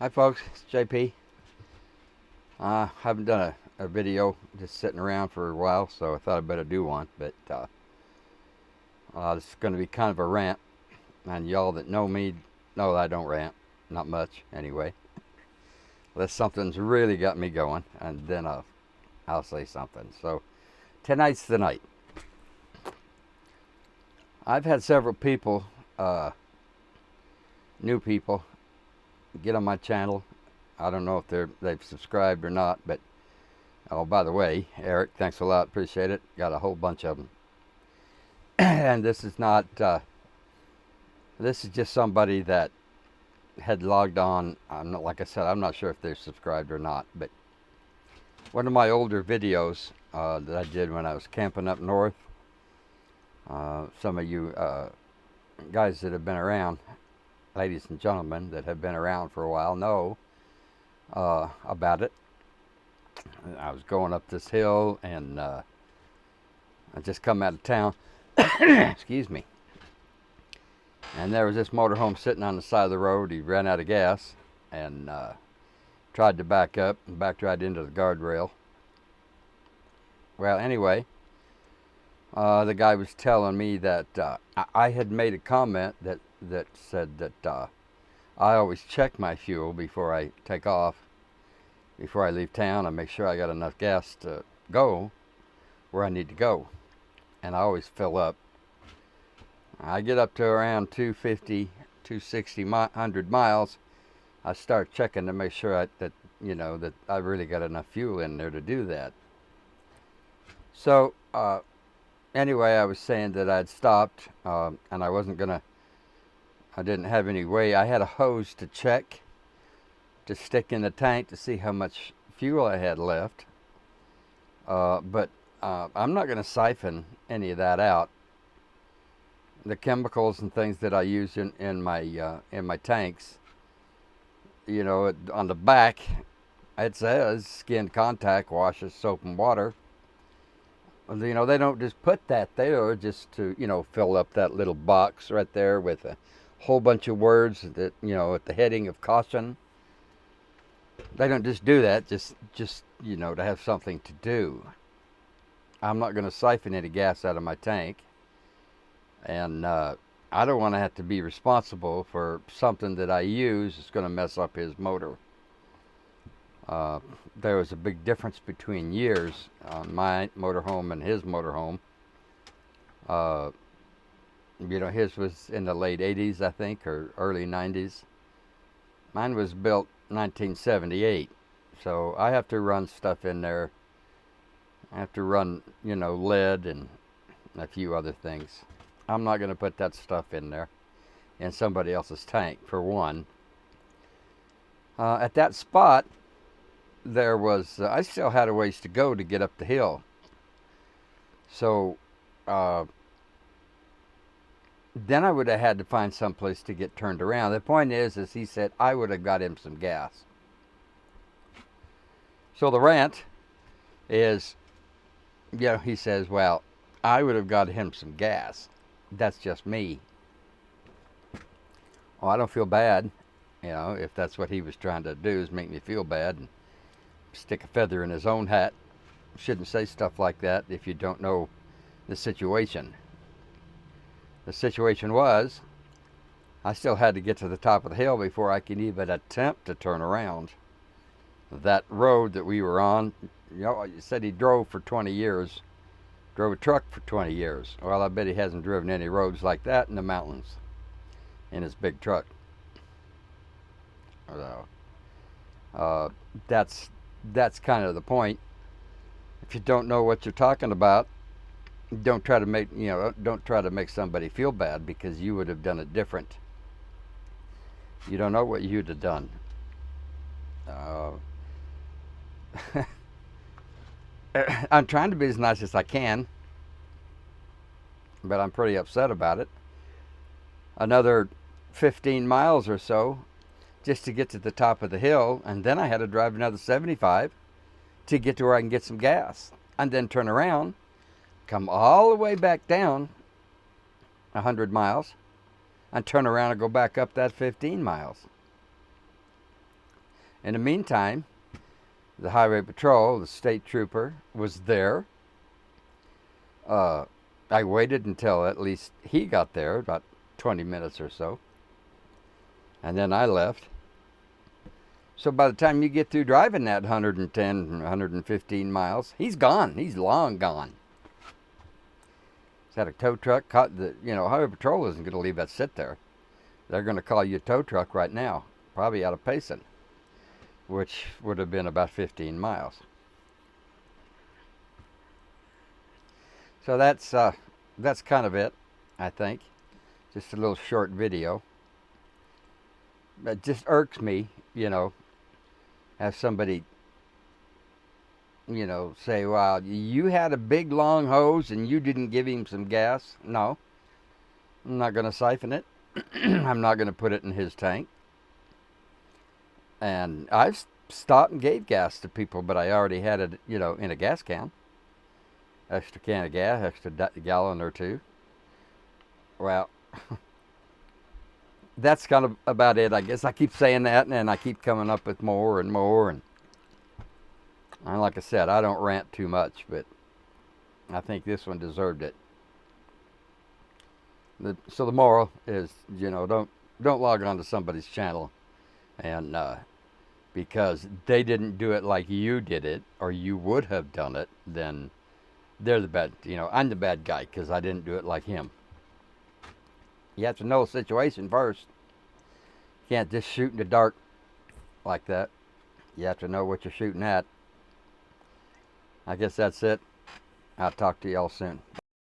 Hi folks, it's JP. I haven't done a video just sitting around for a while, so I thought I'd better do one. But this is going to be kind of a rant, and y'all that know me know that I don't rant, not much anyway. Unless something's really got me going, and then I'll say something. So tonight's the night. I've had several people, new people, get on my channel. I don't know if they've subscribed or not, but oh, by the way, Eric, thanks a lot, appreciate it. Got a whole bunch of them. And this is not, this is just somebody that had logged on. I'm not, like I said, I'm not sure if they're subscribed or not, but one of my older videos that I did when I was camping up north. Some of you guys that have been around, ladies and gentlemen that have been around for a while, know about it. I was going up this hill, and I just come out of town. Excuse me. And there was this motorhome sitting on the side of the road. He ran out of gas and tried to back up and backed right into the guardrail. Well, anyway, the guy was telling me that I had made a comment that said that I always check my fuel before I take off, before I leave town. I make sure I got enough gas to go where I need to go, and I always fill up. I get up to around 250, 260, 100 miles. I start checking to make sure that I really got enough fuel in there to do that. So anyway, I was saying that I'd stopped, and I didn't have any way. I had a hose to check, to stick in the tank to see how much fuel I had left. But I'm not going to siphon any of that out. The chemicals and things that I use in my tanks, on the back, it says skin contact washes, soap and water. They don't just put that there just to, fill up that little box right there with a whole bunch of words that, at the heading of caution. They don't just do that just to have something to do. I'm not going to siphon any gas out of my tank. And I don't want to have to be responsible for something that I use that's going to mess up his motor. There was a big difference between years on my motorhome and his motorhome. His was in the late 80s, I think, or early 90s. Mine was built 1978. So I have to run stuff in there. I have to run, lead and a few other things. I'm not going to put that stuff in there in somebody else's tank, for one. At that spot, there was, I still had a ways to go to get up the hill. So then I would have had to find some place to get turned around. The point is he said I would have got him some gas. So the rant is, he says, well, I would have got him some gas. That's just me. Well, I don't feel bad, if that's what he was trying to do, is make me feel bad and stick a feather in his own hat. Shouldn't say stuff like that if you don't know the situation. The situation was, I still had to get to the top of the hill before I could even attempt to turn around. That road that we were on, you said he drove for 20 years. Drove a truck for 20 years. Well, I bet he hasn't driven any roads like that in the mountains in his big truck. So, that's kind of the point. If you don't know what you're talking about, don't try to make somebody feel bad because you would have done it different. You don't know what you'd have done. I'm trying to be as nice as I can, but I'm pretty upset about it. Another 15 miles or so just to get to the top of the hill, and then I had to drive another 75 to get to where I can get some gas, and then turn around, come all the way back down 100 miles, and turn around and go back up that 15 miles. In the meantime, the highway patrol, the state trooper, was there. I waited until at least he got there, about 20 minutes or so, and then I left. So by the time you get through driving that 110, 115 miles, he's gone. He's long gone. He's had a tow truck. Highway patrol isn't going to leave that sit there. They're going to call you a tow truck right now, probably out of Payson, which would have been about 15 miles. So that's kind of it, I think. Just a little short video. It just irks me, have somebody, say, "Wow, you had a big long hose and you didn't give him some gas." No, I'm not going to siphon it. I'm not going to put it in his tank. And I've stopped and gave gas to people, but I already had it, in a gas can. Extra can of gas, extra gallon or two. Well, that's kind of about it, I guess. I keep saying that, and I keep coming up with more and more. And like I said, I don't rant too much, but I think this one deserved it. So the moral is, don't log on to somebody's channel, and because they didn't do it like you did it, or you would have done it, then they're the bad. I'm the bad guy because I didn't do it like him. You have to know the situation first. You can't just shoot in the dark like that. You have to know what you're shooting at. I guess that's it. I'll talk to y'all soon.